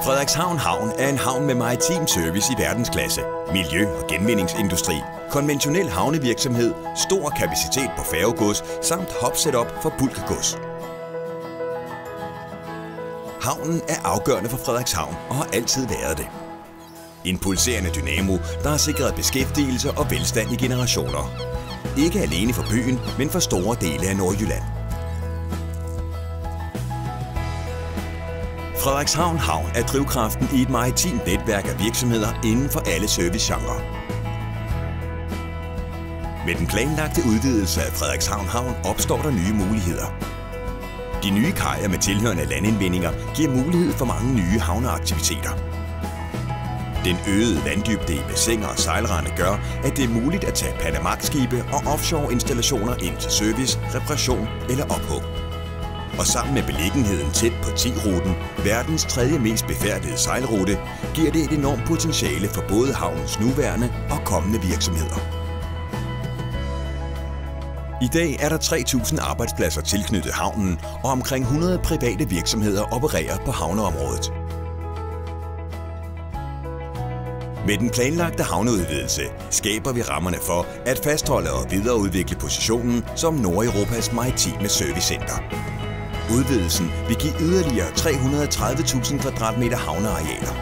Frederikshavn Havn er en havn med maritim service i verdensklasse, miljø- og genvindingsindustri, konventionel havnevirksomhed, stor kapacitet på færgegods samt hop-setup for bulkgods. Havnen er afgørende for Frederikshavn og har altid været det. En pulserende dynamo, der har sikret beskæftigelse og velstand i generationer. Ikke alene for byen, men for store dele af Nordjylland. Frederikshavn Havn er drivkraften i et maritimt netværk af virksomheder inden for alle servicegenrer. Med den planlagte udvidelse af Frederikshavn Havn opstår der nye muligheder. De nye kajer med tilhørende landindvindinger giver mulighed for mange nye havneaktiviteter. Den øgede vanddybde i bassiner og sejlrande gør, at det er muligt at tage Panamax-skibe og offshore-installationer ind til service, reparation eller ophug. Og sammen med beliggenheden tæt på 10-ruten, verdens tredje mest befærdede sejlrute, giver det et enormt potentiale for både havnens nuværende og kommende virksomheder. I dag er der 3.000 arbejdspladser tilknyttet havnen, og omkring 100 private virksomheder opererer på havneområdet. Med den planlagte havneudvidelse skaber vi rammerne for at fastholde og videreudvikle positionen som Nordeuropas maritime servicecenter. Udvidelsen vil give yderligere 330.000 kvadratmeter havnearealer.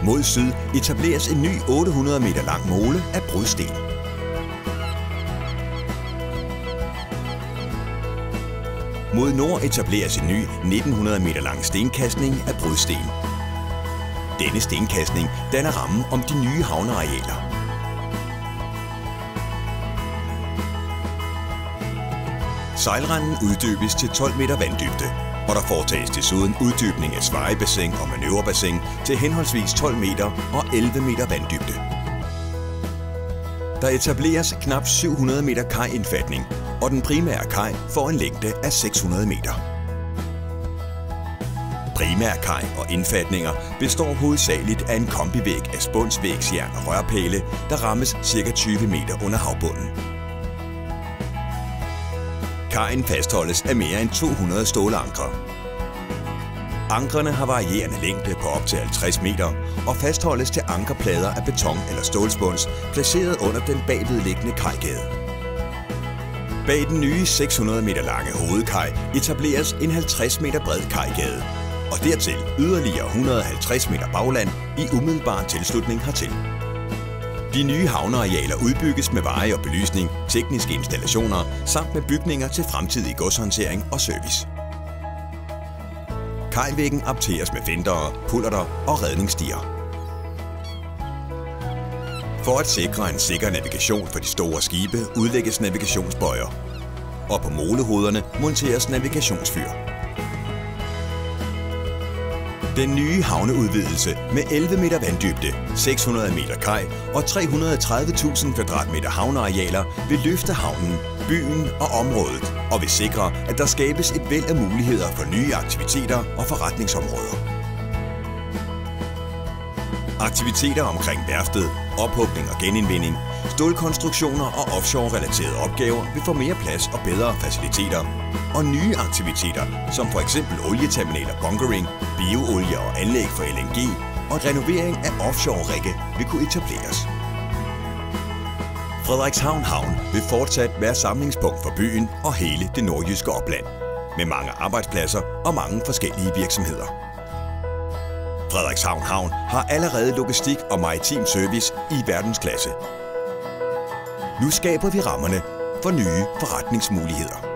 Mod syd etableres en ny 800 meter lang mole af brudsten. Mod nord etableres en ny 1900 meter lang stenkastning af brudsten. Denne stenkastning danner rammen om de nye havnearealer. Sejlranden uddybes til 12 meter vanddybde, og der foretages desuden uddybning af svejebassin og manøvrebassin til henholdsvis 12 meter og 11 meter vanddybde. Der etableres knap 700 meter kajindfatning, og den primære kaj får en længde af 600 meter. Primærkaj og indfatninger består hovedsageligt af en kombivæg af spunsvægsjern og rørpæle, der rammes ca. 20 meter under havbunden. Kajen fastholdes af mere end 200 stålankre. Ankrene har varierende længde på op til 50 meter og fastholdes til ankerplader af beton eller stålspuns placeret under den bagvedliggende kajgade. Bag den nye 600 meter lange hovedkaj etableres en 50 meter bred kajgade, og dertil yderligere 150 meter bagland i umiddelbar tilslutning hertil. De nye havnearealer udbygges med veje og belysning, tekniske installationer samt med bygninger til fremtidig godshåndtering og service. Kajvæggen apteres med fendere, pullerter og redningsstier. For at sikre en sikker navigation for de store skibe udlægges navigationsbøjer, og på molehoderne monteres navigationsfyr. Den nye havneudvidelse med 11 meter vanddybde, 600 meter kaj og 330.000 kvadratmeter havnearealer vil løfte havnen, byen og området og vil sikre, at der skabes et væld af muligheder for nye aktiviteter og forretningsområder. Aktiviteter omkring værftet, ophugning og genindvinding, stålkonstruktioner og offshore-relaterede opgaver vil få mere plads og bedre faciliteter. Og nye aktiviteter, som for eksempel olieterminaler, bunkering, bioolie og anlæg for LNG og renovering af offshore-rigge vil kunne etableres. Frederikshavn Havn vil fortsat være samlingspunkt for byen og hele det nordjyske opland, med mange arbejdspladser og mange forskellige virksomheder. Frederikshavn Havn har allerede logistik og maritim service i verdensklasse. Nu skaber vi rammerne for nye forretningsmuligheder.